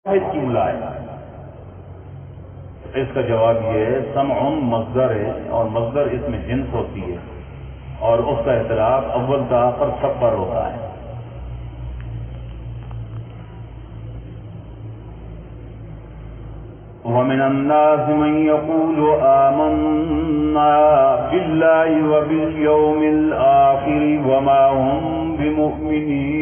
کیوں لائے؟ اس کا جواب یہ ہے سمع مصدر ہے اور مصدر اس میں جنس ہوتی ہے اور اس کا اطلاق اول تا پر سب پر ہوتا ہے۔ وَمِنَ النَّاسِ مَن يَقُولُ آمَنَّا بِاللَّهِ وَبِالْيَوْمِ الْآخِرِ وَمَا هُمْ بِمُؤْمِنِينَ۔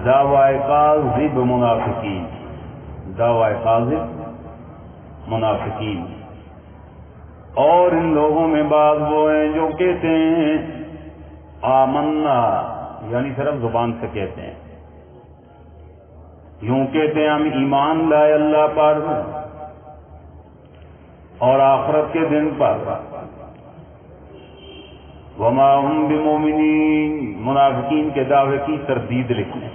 دعوی کاذب منافقین، دعوی کاذب منافقین، اور ان لوگوں میں بعض وہ ہیں جو کہتے ہیں آمنا، یعنی صرف زبان سے کہتے ہیں، یوں کہتے ہیں ہم ایمان لائے اللہ پر اور آخرت کے دن پر، وما هم بمؤمنین، منافقین کے دعوے کی تردید لکھیں،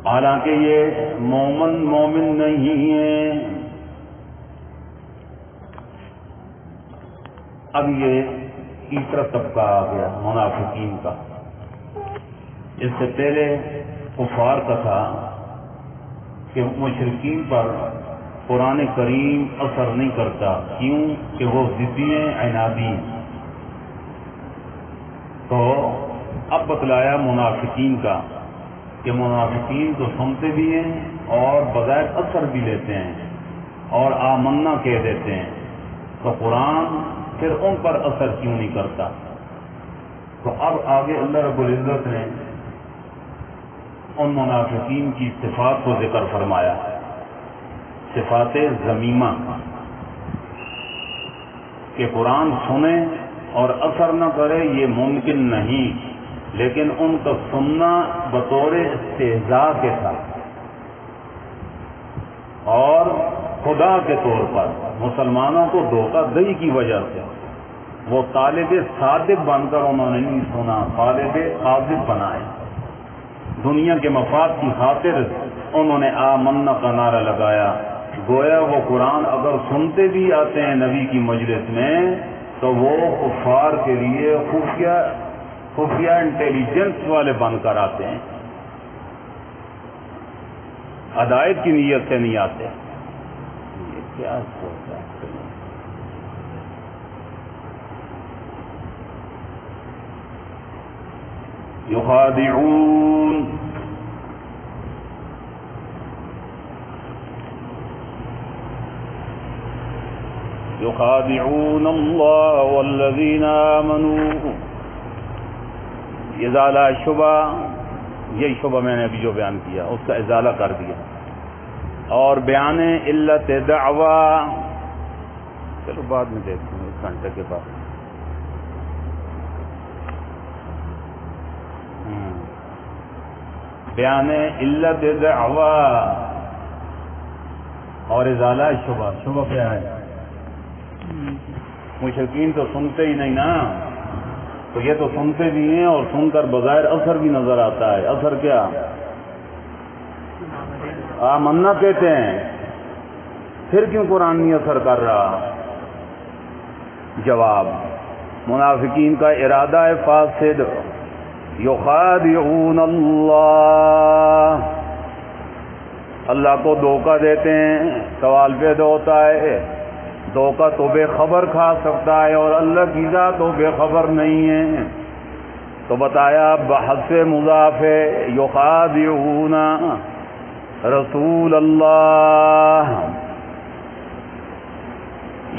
حالانکہ یہ مومن نہیں ہیں۔ اب یہ تیسرا طبقہ آ گیا منافقین کا۔ اس سے پہلے کفار کا تھا کہ مشرکین پر قرآن کریم اثر نہیں کرتا، کیوں کہ وہ ضدی ہیں، عنادی ہیں۔ تو اب بتلایا منافقین کا کہ منافقین تو سنتے بھی ہیں اور بغیر اثر بھی لیتے ہیں اور آمنا کہہ دیتے ہیں، تو قرآن پھر ان پر اثر کیوں نہیں کرتا؟ تو اب آگے اللہ رب العزت نے ان منافقین کی صفات کو ذکر فرمایا، صفات ذمیمہ، کہ قرآن سنیں اور اثر نہ کرے یہ ممکن نہیں، لیکن ان کا سننا بطور استہزاء کے ساتھ اور خدا کے طور پر مسلمانوں کو دھوکہ دہی کی وجہ سے وہ طالب صادق بن کر انہوں نے نہیں سنا، طالب قاذب بنائے، دنیا کے مفاد کی خاطر انہوں نے آمنا کا نعرہ لگایا، گویا وہ قرآن اگر سنتے بھی آتے ہیں نبی کی مجلس میں تو وہ کفار کے لیے خفیہ انٹیلیجنس والے بن کر آتے ہیں، ہدایت کی نیت سے نہیں آتے۔ یہ کیا سوچا ہے؟ یخادعون اللہ والذین آمنوا، ازالہ شبہ، یہی شبہ میں نے ابھی جو بیان کیا اس کا ازالہ کر دیا، اور بیان علت دعوی، چلو بعد میں دیکھتے ہیں ایک گھنٹے کے بعد۔ بیان علت دعوی اور ازالہ شبہ، شبہ کیا ہے؟ مشرکین تو سنتے ہی نہیں نا، تو یہ تو سنتے بھی ہیں اور سن کر بغیر اثر بھی نظر آتا ہے۔ اثر کیا؟ آمنا کہتے ہیں، پھر کیوں قرآن نہیں اثر کر رہا؟ جواب، منافقین کا ارادہ ہے فاسد، یخادعون اللہ، اللہ کو دھوکہ دیتے ہیں۔ سوال پیدا ہوتا ہے دھوکہ تو بے خبر کھا سکتا ہے اور اللہ کی ذات تو بے خبر نہیں ہے، تو بتایا بحث مضاف یخادعون رسول اللہ،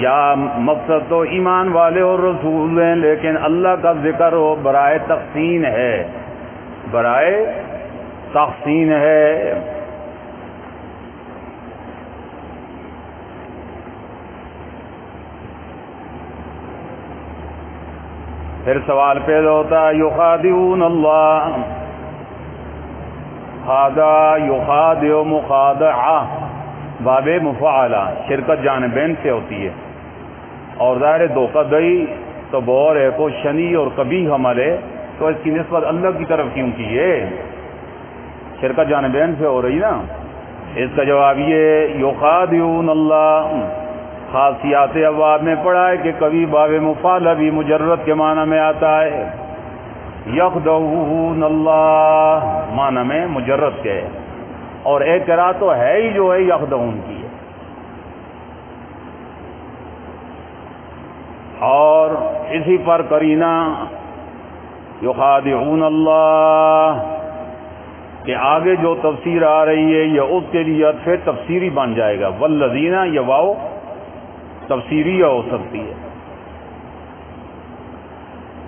یا مقصد تو ایمان والے اور رسول ہیں، لیکن اللہ کا ذکر ہو برائے تحسین ہے، برائے تحسین ہے۔ پھر سوال پیدا ہوتا ہے یخادعون اللہ، خادع یخادع مخادعہ باب مفعلہ، شرکت جانبین سے ہوتی ہے، اور ظاہر دھوکہ دہی تو بور ہے کو شنی اور کبھی حملے، تو اس کی نسبت اللہ کی طرف کیوں کی ہے؟ شرکت جانبین سے ہو رہی نا۔ اس کا جواب یہ یخادعون اللہ، خاصیات ابواب میں پڑھا ہے کہ کبھی باب مفعلہ بھی مجرد کے معنی میں آتا ہے، یخدعون اللہ معنی میں مجرد کے، اور ایک قرأت تو ہے ہی جو ہے یخدعون کی ہے۔ اور اسی پر قرینہ یخادعون اللہ کہ آگے جو تفسیر آ رہی ہے یہ اس کے لیے عطف تفسیری بن جائے گا، والذین یہ واو تفسیریہ ہو سکتی ہے۔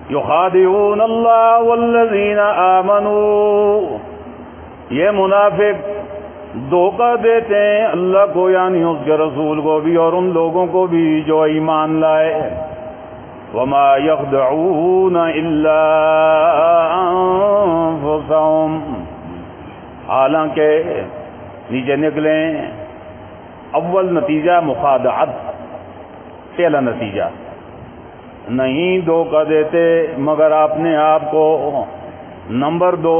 یخادعون اللہ والذین آمنوا، یہ منافق دھوکہ دیتے ہیں اللہ کو یعنی اس کے رسول کو بھی اور ان لوگوں کو بھی جو ایمان لائے۔ وما یخدعون الا انفسهم، حالانکہ نیچے نکلیں اول نتیجہ مخادعت، پہلا نتیجہ نہیں دھوکہ دیتے مگر اپنے آپ کو، نمبر دو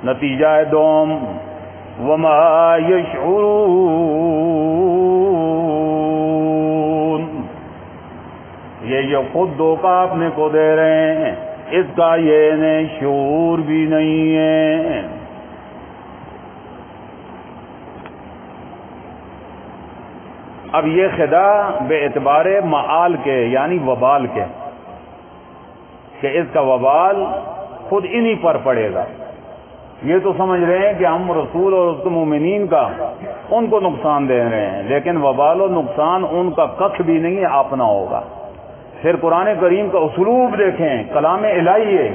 نتیجہ ہے دوم وما یشعرون، یہ خود دھوکہ اپنے کو دے رہے ہیں، اس کا یہ انہیں شعور بھی نہیں ہے۔ اب یہ خدا بے اعتبار معال کے یعنی وبال کے، کہ اس کا وبال خود انہی پر پڑے گا۔ یہ تو سمجھ رہے ہیں کہ ہم رسول اور اس کے مومنین کا ان کو نقصان دے رہے ہیں، لیکن وبال و نقصان ان کا کچھ بھی نہیں ہے، اپنا ہوگا۔ پھر قرآن کریم کا اسلوب دیکھیں، کلام الہی ہے،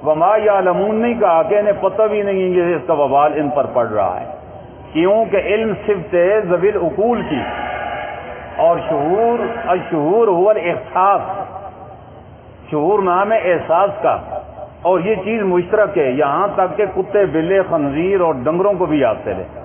وما یعلمون نہیں کہا کہ انہیں پتہ بھی نہیں ہے کہ اس کا وبال ان پر پڑ رہا ہے، کیونکہ علم صفت ہے ذوی العقول کی، اور شعور الشعور هو الاحساس، شعور نام ہے احساس کا، اور یہ چیز مشترک ہے، یہاں تک کہ کتے بلے خنزیر اور ڈنگروں کو بھی حاصل ہے۔